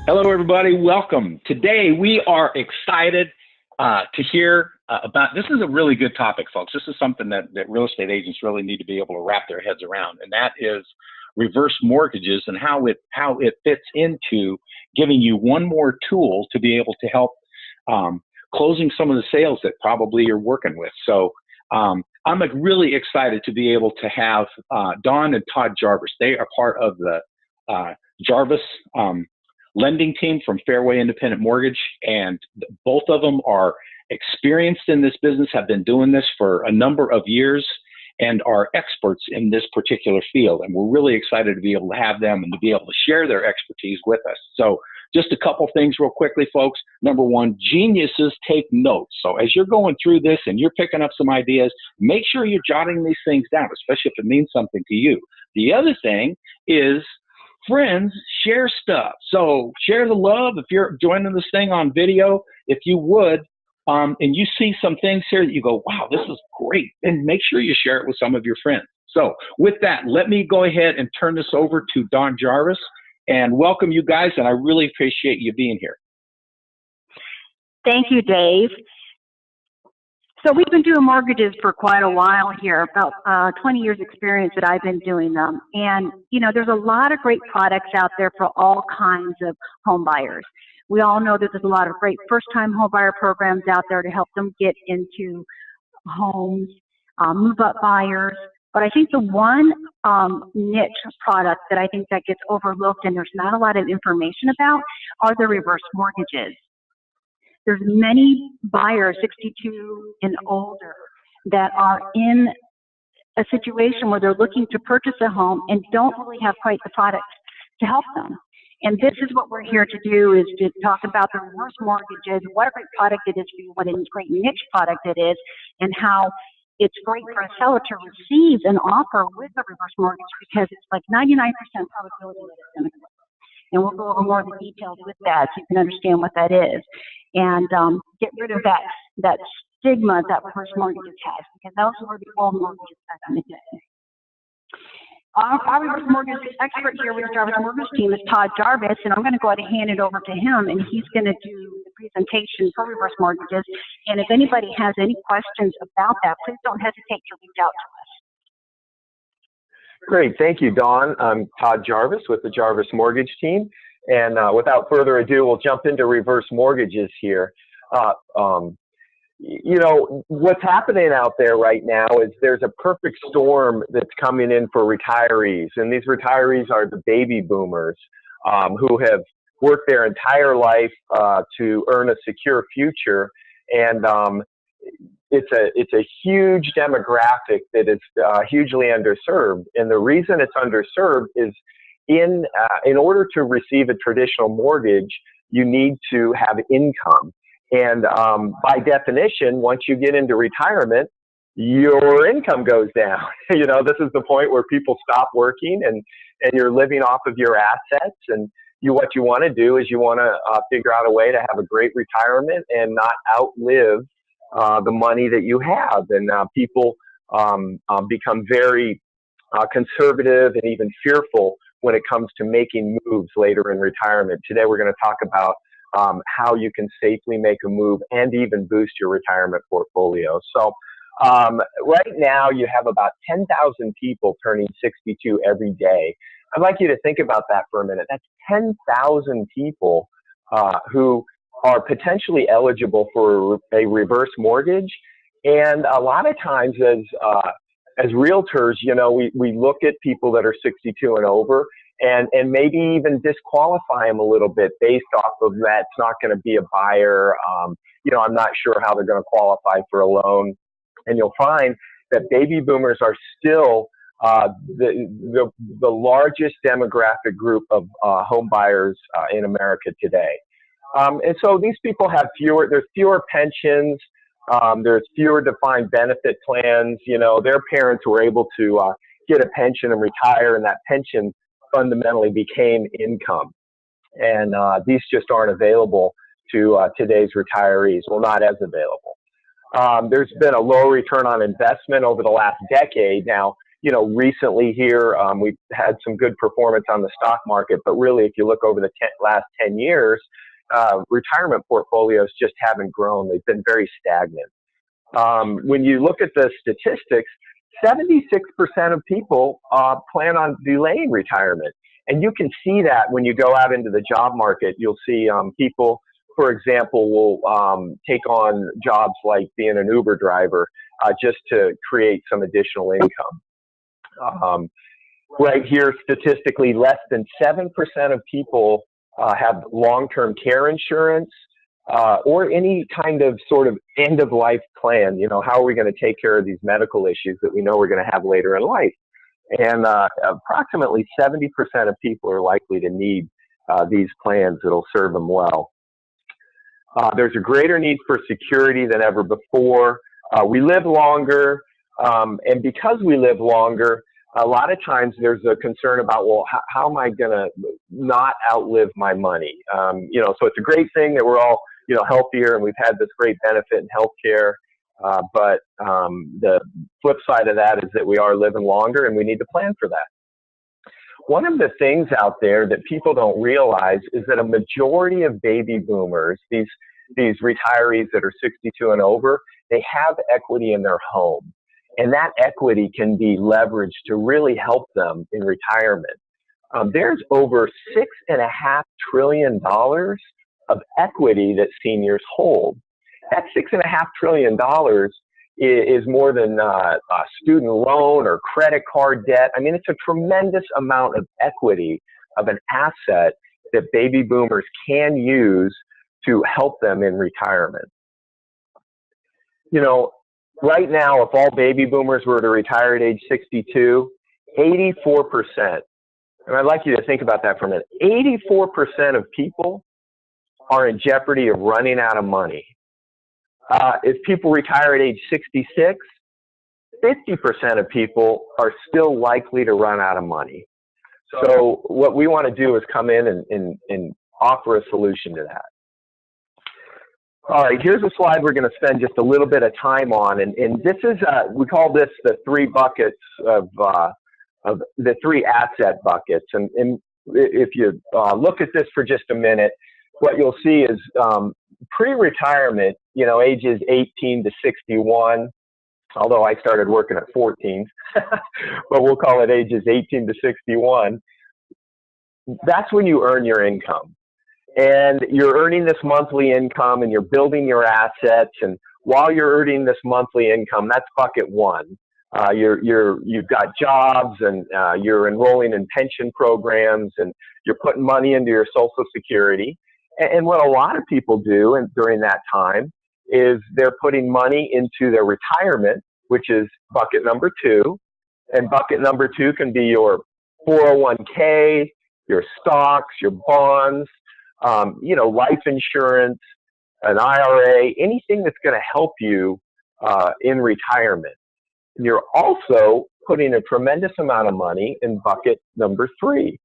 Hello, everybody. Welcome. Today, we are excited to hear about. This is a really good topic, folks. This is something that real estate agents really need to be able to wrap their heads around, and that is reverse mortgages and how it fits into giving you one more tool to be able to help closing some of the sales that probably you're working with. So I'm really excited to be able to have Don and Todd Jarvis. They are part of the Jarvis lending team from Fairway Independent Mortgage, and both of them are experienced in this business, have been doing this for a number of years, and are experts in this particular field. And we're really excited to be able to have them and to be able to share their expertise with us. So just a couple things real quickly, folks. Number one, geniuses take notes. So as you're going through this and you're picking up some ideas, make sure you're jotting these things down, especially if it means something to you. The other thing is, friends, share stuff. So share the love. If you're joining this thing on video, if you would, and you see some things here that you go, wow, this is great, and make sure you share it with some of your friends. So with that, let me go ahead and turn this over to Don Jarvis and welcome you guys, and I really appreciate you being here. Thank you, Dave. So we've been doing mortgages for quite a while here, about 20 years experience that I've been doing them. And, you know, there's a lot of great products out there for all kinds of home buyers. We all know that there's a lot of great first-time home buyer programs out there to help them get into homes, move-up buyers. But I think the one niche product that I think that gets overlooked and there's not a lot of information about are the reverse mortgages. There's many buyers, 62 and older, that are in a situation where they're looking to purchase a home and don't really have quite the products to help them. And this is what we're here to do, is to talk about the reverse mortgages, what a great product it is for you, what a great niche product it is, and how it's great for a seller to receive an offer with a reverse mortgage, because it's like 99% probability that it's going to close. And we'll go over more of the details with that so you can understand what that is. And get rid of that stigma that reverse mortgages has, because those were the old mortgages back in the day. Our reverse mortgage expert here with the Jarvis Mortgage team is Todd Jarvis, and I'm going to go ahead and hand it over to him, and he's going to do the presentation for reverse mortgages. And if anybody has any questions about that, please don't hesitate to reach out to us. Great, thank you, Dawn. I'm Todd Jarvis with the Jarvis Mortgage team, and without further ado, we'll jump into reverse mortgages here. You know, what's happening out there right now is there's a perfect storm that's coming in for retirees, and these retirees are the baby boomers who have worked their entire life to earn a secure future, and it's a huge demographic that is hugely underserved. And the reason it's underserved is in order to receive a traditional mortgage, you need to have income. And by definition, once you get into retirement, your income goes down. You know, this is the point where people stop working and you're living off of your assets. And what you want to do is you want to figure out a way to have a great retirement and not outlive the money that you have. And people become very conservative and even fearful when it comes to making moves later in retirement. Today, we're going to talk about how you can safely make a move and even boost your retirement portfolio. So right now, you have about 10,000 people turning 62 every day. I'd like you to think about that for a minute. That's 10,000 people who are potentially eligible for a reverse mortgage. And a lot of times as realtors, you know, we look at people that are 62 and over and maybe even disqualify them a little bit based off of that. It's not going to be a buyer. You know, I'm not sure how they're going to qualify for a loan. And you'll find that baby boomers are still the largest demographic group of home buyers in America today. And so these people have there's fewer pensions, there's fewer defined benefit plans. You know, their parents were able to get a pension and retire, and that pension fundamentally became income. And these just aren't available to today's retirees. Well, not as available. There's been a low return on investment over the last decade. Now, recently here, we've had some good performance on the stock market, but really, if you look over the last 10 years, retirement portfolios just haven't grown. They've been very stagnant. When you look at the statistics, 76% of people plan on delaying retirement. And you can see that when you go out into the job market. You'll see people, for example, will take on jobs like being an Uber driver just to create some additional income. Right here, statistically, less than 7% of people have long-term care insurance or any kind of sort of end-of-life plan. How are we going to take care of these medical issues that we know we're going to have later in life? And approximately 70% of people are likely to need these plans that'll serve them well. There's a greater need for security than ever before. We live longer, and because we live longer, a lot of times there's a concern about, well, how am I going to not outlive my money? So it's a great thing that we're all, healthier, and we've had this great benefit in healthcare. But the flip side of that is that we are living longer, and we need to plan for that. One of the things out there that people don't realize is that a majority of baby boomers, these retirees that are 62 and over, they have equity in their home. And that equity can be leveraged to really help them in retirement. There's over $6.5 trillion of equity that seniors hold. That $6.5 trillion is more than a student loan or credit card debt. I mean, it's a tremendous amount of equity of an asset that baby boomers can use to help them in retirement. Right now, if all baby boomers were to retire at age 62, 84%, and I'd like you to think about that for a minute, 84% of people are in jeopardy of running out of money. If people retire at age 66, 50% of people are still likely to run out of money. So what we want to do is come in and offer a solution to that. All right, here's a slide we're going to spend just a little bit of time on, and this is we call this the three buckets of the three asset buckets. And if you look at this for just a minute, what you'll see is pre-retirement, ages 18 to 61. Although I started working at 14, but we'll call it ages 18 to 61. That's when you earn your income. And you're earning this monthly income and you're building your assets. And while you're earning this monthly income, that's bucket one. You've got jobs and you're enrolling in pension programs and you're putting money into your Social Security. And what a lot of people do during that time is they're putting money into their retirement, which is bucket number two. And bucket number two can be your 401k, your stocks, your bonds, life insurance, an IRA, anything that's going to help you in retirement. And you're also putting a tremendous amount of money in bucket number three.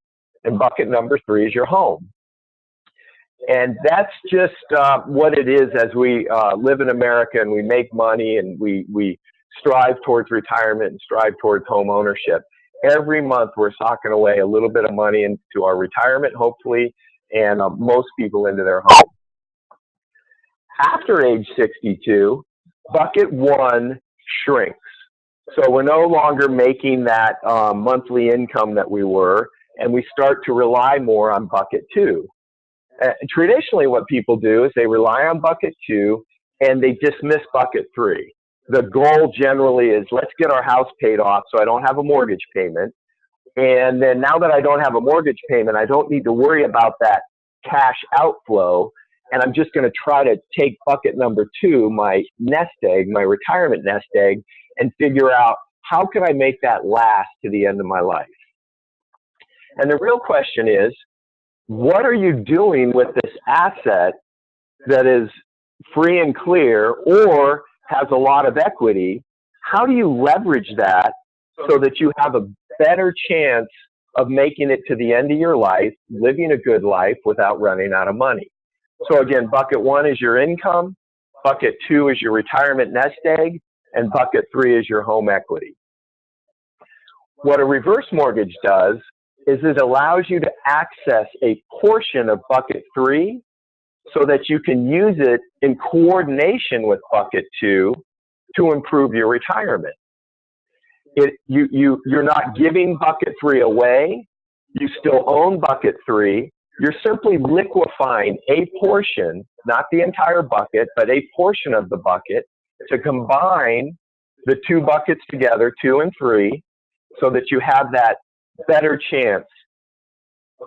And bucket number three is your home. And that's just what it is as we live in America and we make money and we strive towards retirement and strive towards home ownership. Every month we're socking away a little bit of money into our retirement, hopefully, and most people into their home. After age 62, bucket one shrinks. So we're no longer making that monthly income that we were, and we start to rely more on bucket two. Traditionally, what people do is they rely on bucket two and they dismiss bucket three. The goal generally is, let's get our house paid off so I don't have a mortgage payment. And then now that I don't have a mortgage payment, I don't need to worry about that cash outflow. And I'm just going to try to take bucket number two, my nest egg, my retirement nest egg, and figure out how can I make that last to the end of my life. And the real question is, what are you doing with this asset that is free and clear or has a lot of equity? How do you leverage that so that you have a better chance of making it to the end of your life, living a good life without running out of money? So again, bucket one is your income, bucket two is your retirement nest egg, and bucket three is your home equity. What a reverse mortgage does is it allows you to access a portion of bucket 3 so that you can use it in coordination with bucket 2 to improve your retirement. You're not giving bucket 3 away. You still own bucket 3. You're simply liquefying a portion, not the entire bucket, but a portion of the bucket to combine the 2 buckets together, 2 and 3, so that you have that better chance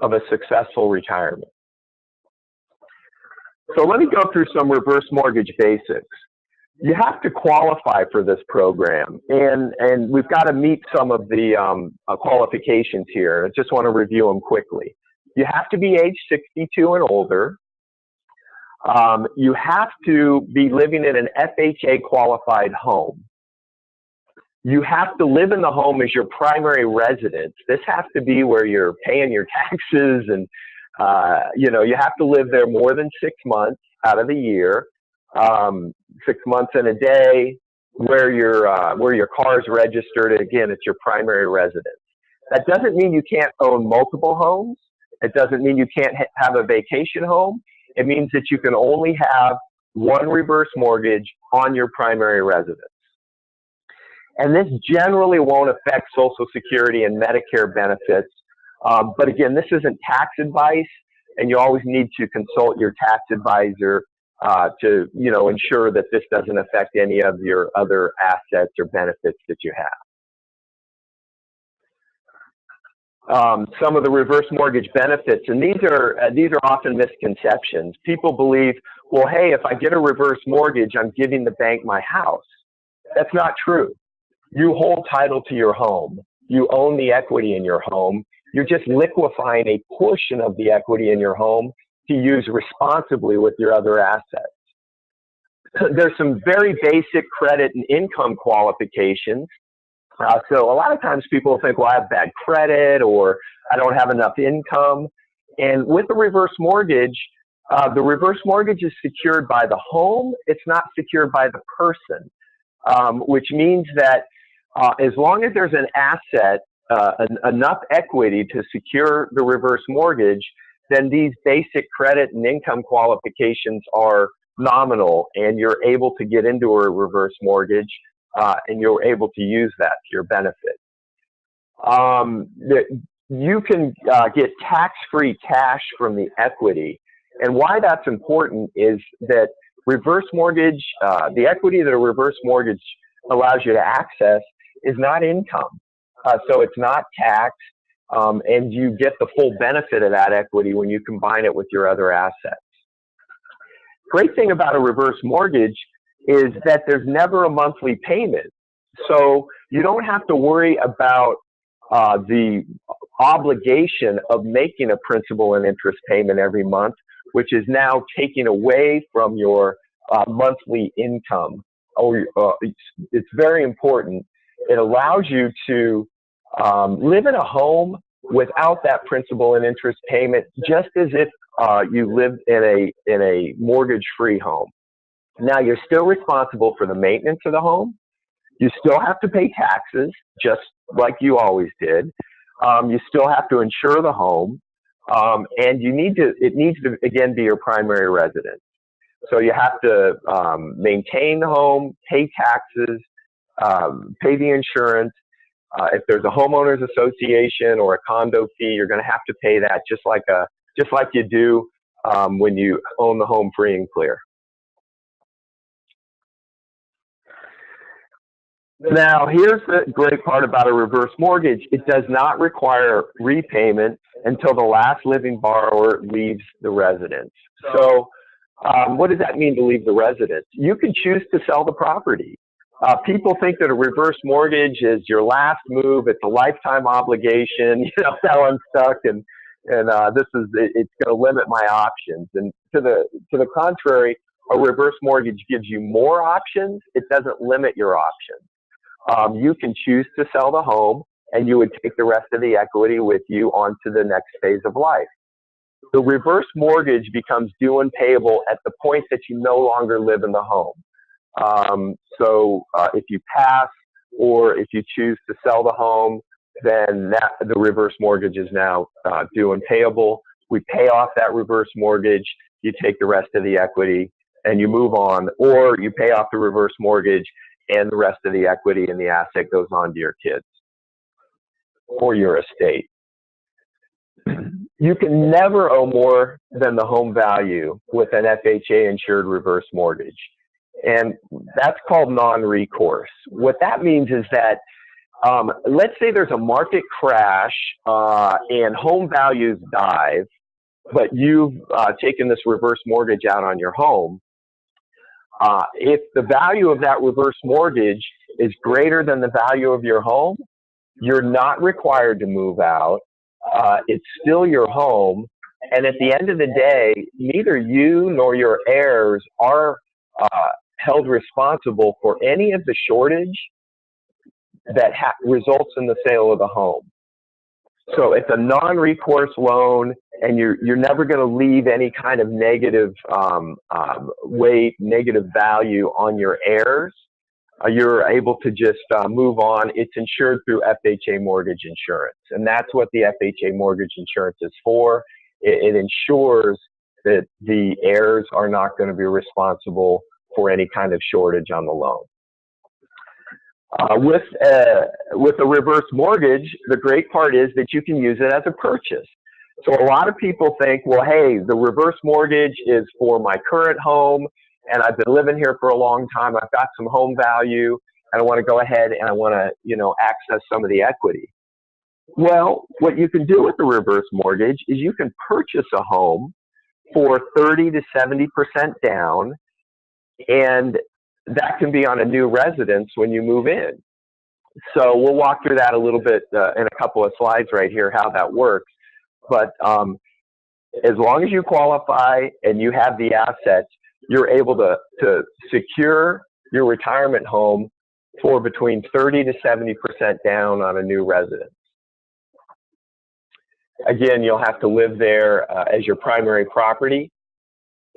of a successful retirement. So let me go through some reverse mortgage basics. You have to qualify for this program, and we've got to meet some of the qualifications here. I just want to review them quickly. You have to be age 62 and older. You have to be living in an FHA qualified home. You have to live in the home as your primary residence. This has to be where you're paying your taxes, and you have to live there more than 6 months out of the year, 6 months and a day, where your car is registered. Again, it's your primary residence. That doesn't mean you can't own multiple homes. It doesn't mean you can't have a vacation home. It means that you can only have one reverse mortgage on your primary residence. And this generally won't affect Social Security and Medicare benefits. But again, this isn't tax advice, and you always need to consult your tax advisor to ensure that this doesn't affect any of your other assets or benefits that you have. Some of the reverse mortgage benefits, and these are often misconceptions. People believe, well, hey, if I get a reverse mortgage, I'm giving the bank my house. That's not true. You hold title to your home. You own the equity in your home. You're just liquefying a portion of the equity in your home to use responsibly with your other assets. There's some very basic credit and income qualifications. So a lot of times people think, well, I have bad credit or I don't have enough income. And with the reverse mortgage is secured by the home. It's not secured by the person, which means that as long as there's an asset, enough equity to secure the reverse mortgage, then these basic credit and income qualifications are nominal, and you're able to get into a reverse mortgage, and you're able to use that to your benefit. You can get tax-free cash from the equity, and why that's important is that reverse mortgage, the equity that a reverse mortgage allows you to access is not income. So it's not taxed, and you get the full benefit of that equity when you combine it with your other assets. Great thing about a reverse mortgage is that there's never a monthly payment. So you don't have to worry about the obligation of making a principal and interest payment every month, which is now taken away from your monthly income. It's very important. It allows you to live in a home without that principal and interest payment, just as if you lived in a mortgage-free home. Now, you're still responsible for the maintenance of the home. You still have to pay taxes, just like you always did. You still have to insure the home, and it needs to, again, be your primary residence. So you have to maintain the home, pay taxes, pay the insurance. If there's a homeowners association or a condo fee, you're going to have to pay that just like you do when you own the home free and clear. Now, here's the great part about a reverse mortgage. It does not require repayment until the last living borrower leaves the residence. So what does that mean to leave the residence? You can choose to sell the property. People think that a reverse mortgage is your last move. It's a lifetime obligation. Now I'm stuck, and it's going to limit my options. And to the contrary, a reverse mortgage gives you more options. It doesn't limit your options. You can choose to sell the home, and you would take the rest of the equity with you onto the next phase of life. The reverse mortgage becomes due and payable at the point that you no longer live in the home. So if you pass or if you choose to sell the home, then the reverse mortgage is now due and payable. We pay off that reverse mortgage, you take the rest of the equity and you move on, or you pay off the reverse mortgage and the rest of the equity and the asset goes on to your kids or your estate. You can never owe more than the home value with an FHA insured reverse mortgage. And that's called non-recourse. What that means is that let's say there's a market crash and home values dive, but you've taken this reverse mortgage out on your home. If the value of that reverse mortgage is greater than the value of your home, you're not required to move out. It's still your home. And at the end of the day, neither you nor your heirs are held responsible for any of the shortage that results in the sale of the home. So it's a non-recourse loan, and you're never going to leave any kind of negative negative value on your heirs. You're able to just move on. It's insured through FHA mortgage insurance, and that's what the FHA mortgage insurance is for. It ensures that the heirs are not going to be responsible for any kind of shortage on the loan. With a reverse mortgage, the great part is that you can use it as a purchase. So a lot of people think, well, hey, the reverse mortgage is for my current home, and I've been living here for a long time. I've got some home value, and I want to go ahead and I want to, access some of the equity. Well, what you can do with the reverse mortgage is you can purchase a home for 30 to 70% down, and that can be on a new residence when you move in. So we'll walk through that a little bit in a couple of slides right here, how that works. But as long as you qualify and you have the assets, you're able to secure your retirement home for between 30 to 70% down on a new residence. Again, you'll have to live there as your primary property,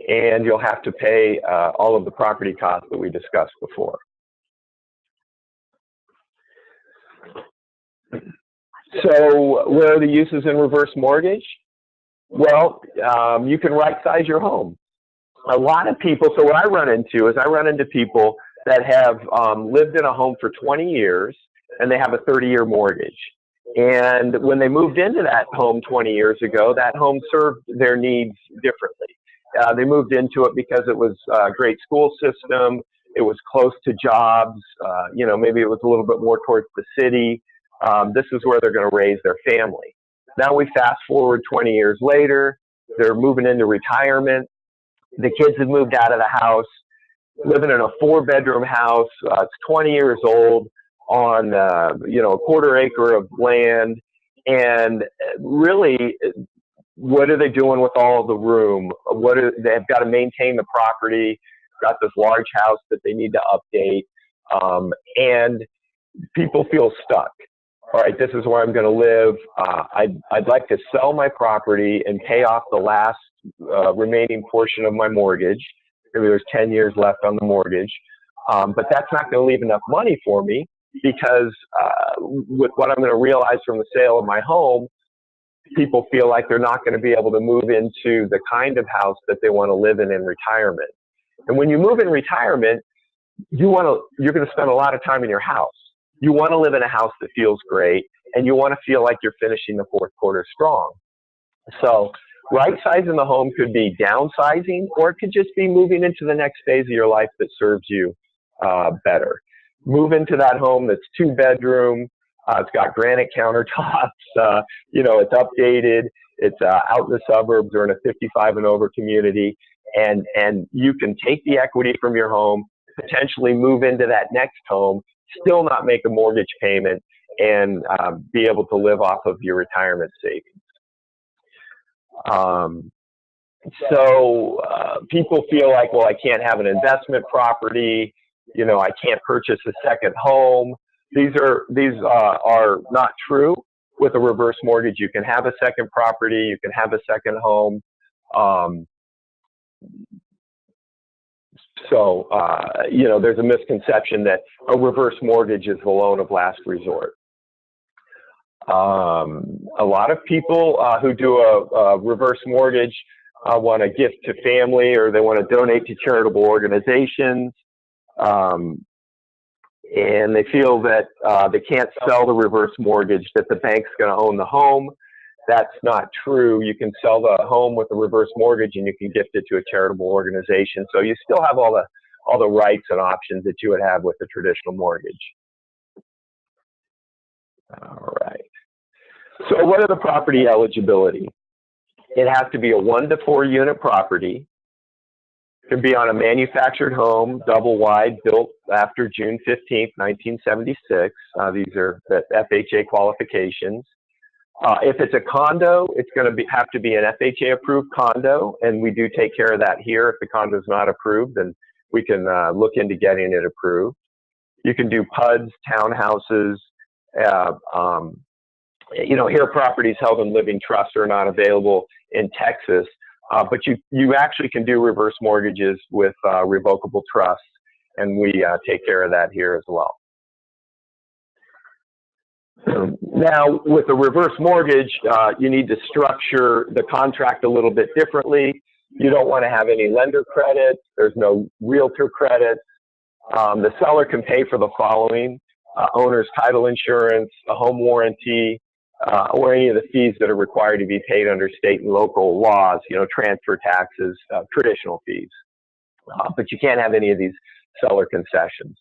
and you'll have to pay all of the property costs that we discussed before. So where are the uses in reverse mortgage? Well, you can right-size your home. A lot of people, so what I run into people that have lived in a home for 20 years, and they have a 30-year mortgage. And when they moved into that home 20 years ago, that home served their needs differently. They moved into it because it was a great school system, it was close to jobs, maybe it was a little bit more towards the city. This is where they're going to raise their family. Now we fast forward 20 years later, they're moving into retirement. The kids have moved out of the house, living in a 4-bedroom house. It's 20 years old on, a quarter acre of land. And really, what are they doing with all of the room? They've got to maintain the property, got this large house that they need to update, and people feel stuck. All right, this is where I'm going to live. I'd like to sell my property and pay off the last remaining portion of my mortgage. Maybe there's 10 years left on the mortgage, but that's not going to leave enough money for me, because with what I'm going to realize from the sale of my home, people feel like they're not going to be able to move into the kind of house that they want to live in retirement. And when you move in retirement, you're going to spend a lot of time in your house. You want to live in a house that feels great, and you want to feel like you're finishing the fourth quarter strong. So right-sizing the home could be downsizing, or it could just be moving into the next phase of your life that serves you better. Move into that home that's 2-bedroom. It's got granite countertops. It's updated. It's out in the suburbs or in a 55 and over community. And you can take the equity from your home, potentially move into that next home, still not make a mortgage payment, and be able to live off of your retirement savings. So people feel like, well, I can't have an investment property. I can't purchase a second home. These are not true. With a reverse mortgage, you can have a second property, you can have a second home. There's a misconception that a reverse mortgage is the loan of last resort. A lot of people who do a reverse mortgage want to gift to family, or they want to donate to charitable organizations. And they feel that they can't sell the reverse mortgage, that the bank's going to own the home. That's not true. You can sell the home with a reverse mortgage and you can gift it to a charitable organization. So you still have all the rights and options that you would have with a traditional mortgage. All right. So what are the property eligibility? It has to be a 1 to 4 unit property. It can be on a manufactured home, double wide, built after June 15th, 1976. These are the FHA qualifications. If it's a condo, it's going to have to be an FHA approved condo, and we do take care of that here. If the condo is not approved, then we can look into getting it approved. You can do PUDs, townhouses. Here properties held in living trust are not available in Texas, but you actually can do reverse mortgages with revocable trusts, and we take care of that here as well. Now, with a reverse mortgage, you need to structure the contract a little bit differently. You don't want to have any lender credit. There's no realtor credit. The seller can pay for the following: owner's title insurance, a home warranty, or any of the fees that are required to be paid under state and local laws, transfer taxes, traditional fees. But you can't have any of these seller concessions.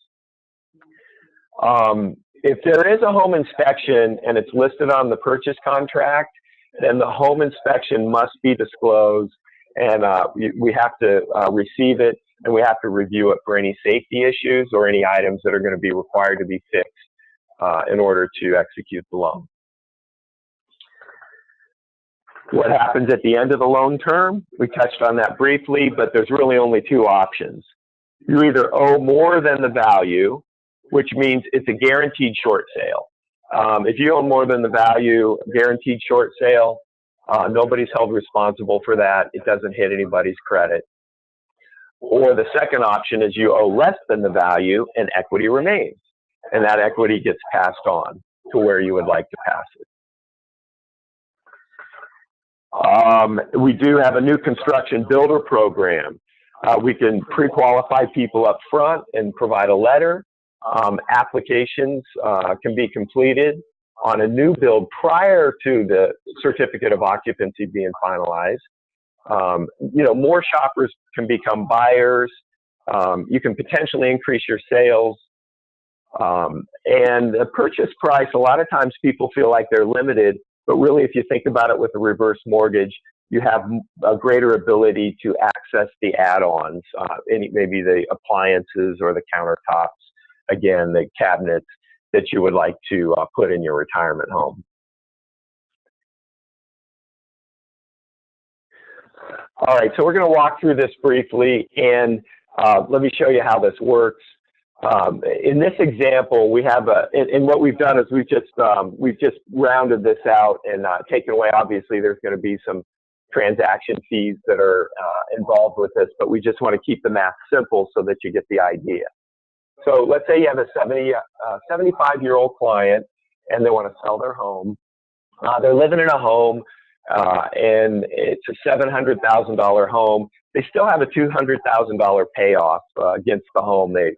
If there is a home inspection and it's listed on the purchase contract, then the home inspection must be disclosed, and we have to receive it, and we have to review it for any safety issues or any items that are going to be required to be fixed in order to execute the loan. What happens at the end of the loan term? We touched on that briefly, but there's really only two options. You either owe more than the value, which means it's a guaranteed short sale. If you owe more than the value, guaranteed short sale, nobody's held responsible for that. It doesn't hit anybody's credit. Or the second option is you owe less than the value and equity remains, and that equity gets passed on to where you would like to pass it. We do have a new construction builder program. We can pre-qualify people up front and provide a letter. Applications can be completed on a new build prior to the certificate of occupancy being finalized. More shoppers can become buyers. You can potentially increase your sales. And the purchase price, a lot of times people feel like they're limited, but really if you think about it with a reverse mortgage, you have a greater ability to access the add-ons, maybe the appliances or the countertops, again, the cabinets that you would like to put in your retirement home. All right, so we're going to walk through this briefly, and let me show you how this works. In this example, we have and what we've done is we've just rounded this out and taken away. Obviously, there's going to be some transaction fees that are involved with this, but we just want to keep the math simple so that you get the idea. So let's say you have a 75-year-old client and they want to sell their home. They're living in a home and it's a $700,000 home. They still have a $200,000 payoff against the home. They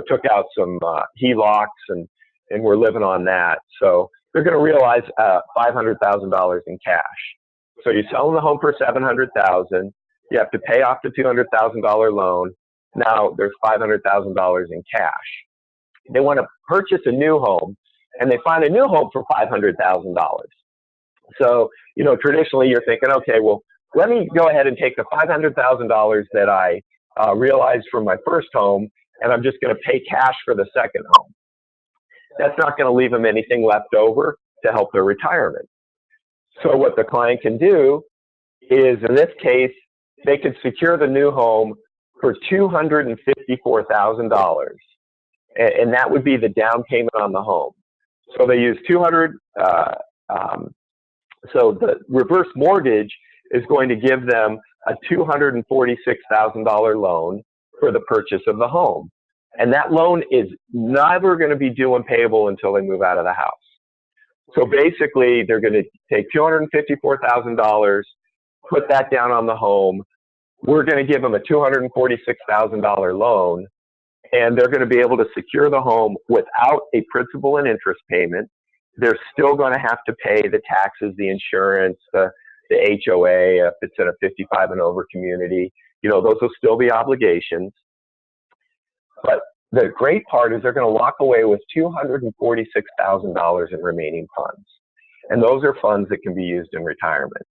took out some HELOCs and we're living on that. So they're going to realize $500,000 in cash. So you sell them the home for $700,000. You have to pay off the $200,000 loan. Now there's $500,000 in cash. They want to purchase a new home, and they find a new home for $500,000. So, traditionally you're thinking, okay, well, let me go ahead and take the $500,000 that I realized from my first home, and I'm just going to pay cash for the second home. That's not going to leave them anything left over to help their retirement. So what the client can do is, in this case, they could secure the new home for $254,000, and that would be the down payment on the home. So they use $200,000. So the reverse mortgage is going to give them a $246,000 loan for the purchase of the home, and that loan is never going to be due and payable until they move out of the house. So basically, they're going to take $254,000, put that down on the home. We're going to give them a $246,000 loan, and they're going to be able to secure the home without a principal and interest payment. They're still going to have to pay the taxes, the insurance, the HOA if it's in a 55 and over community. Those will still be obligations. But the great part is they're going to walk away with $246,000 in remaining funds. And those are funds that can be used in retirement.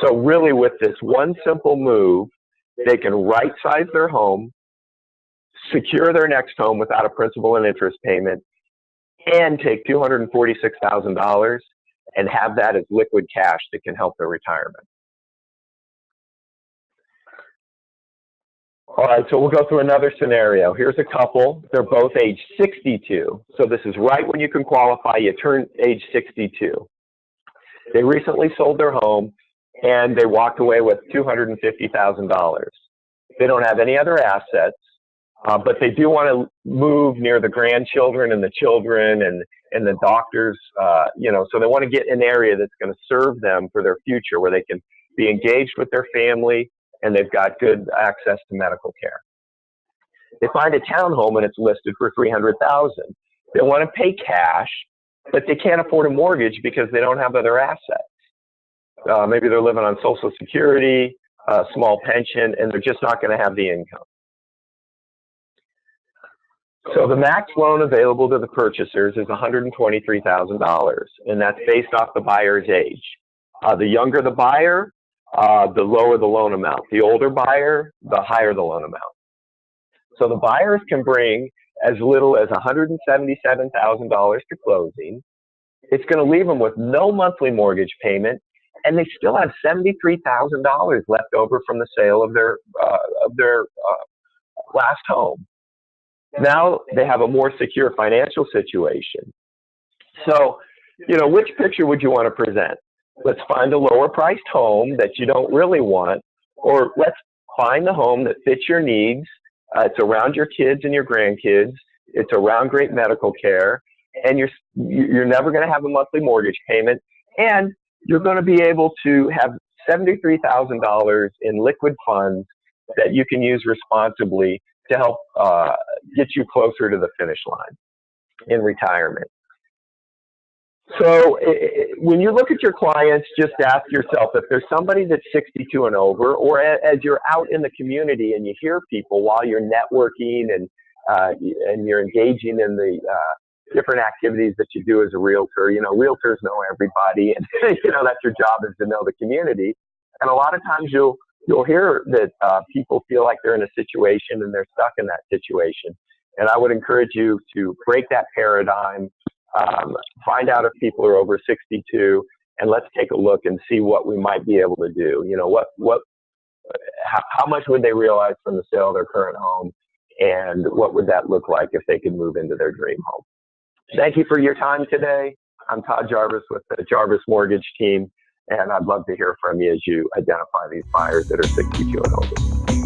So really, with this one simple move, they can right-size their home, secure their next home without a principal and interest payment, and take $246,000 and have that as liquid cash that can help their retirement. All right, so we'll go through another scenario. Here's a couple. They're both age 62. So this is right when you can qualify. You turn age 62. They recently sold their home, and they walked away with $250,000. They don't have any other assets, but they do want to move near the grandchildren and the children and the doctors, so they want to get in an area that's going to serve them for their future, where they can be engaged with their family and they've got good access to medical care. They find a townhome and it's listed for $300,000. They want to pay cash, but they can't afford a mortgage because they don't have other assets. Maybe they're living on Social Security, a small pension, and they're just not going to have the income. So the max loan available to the purchasers is $123,000, and that's based off the buyer's age. The younger the buyer, the lower the loan amount. The older buyer, the higher the loan amount. So the buyers can bring as little as $177,000 to closing. It's going to leave them with no monthly mortgage payment, and they still have $73,000 left over from the sale of their last home. Now they have a more secure financial situation. So, which picture would you want to present? Let's find a lower priced home that you don't really want, or let's find the home that fits your needs. It's around your kids and your grandkids. It's around great medical care, and you're never going to have a monthly mortgage payment, and you're going to be able to have $73,000 in liquid funds that you can use responsibly to help get you closer to the finish line in retirement. So when you look at your clients, just ask yourself if there's somebody that's 62 and over, or as you're out in the community and you hear people while you're networking and you're engaging in the different activities that you do as a realtor. Realtors know everybody, and that's your job, is to know the community. And a lot of times you'll hear that people feel like they're in a situation and they're stuck in that situation. And I would encourage you to break that paradigm, find out if people are over 62, and let's take a look and see what we might be able to do. How much would they realize from the sale of their current home, and what would that look like if they could move into their dream home? Thank you for your time today. I'm Todd Jarvis with the Jarvis Mortgage Team, and I'd love to hear from you as you identify these buyers that are 62 and over.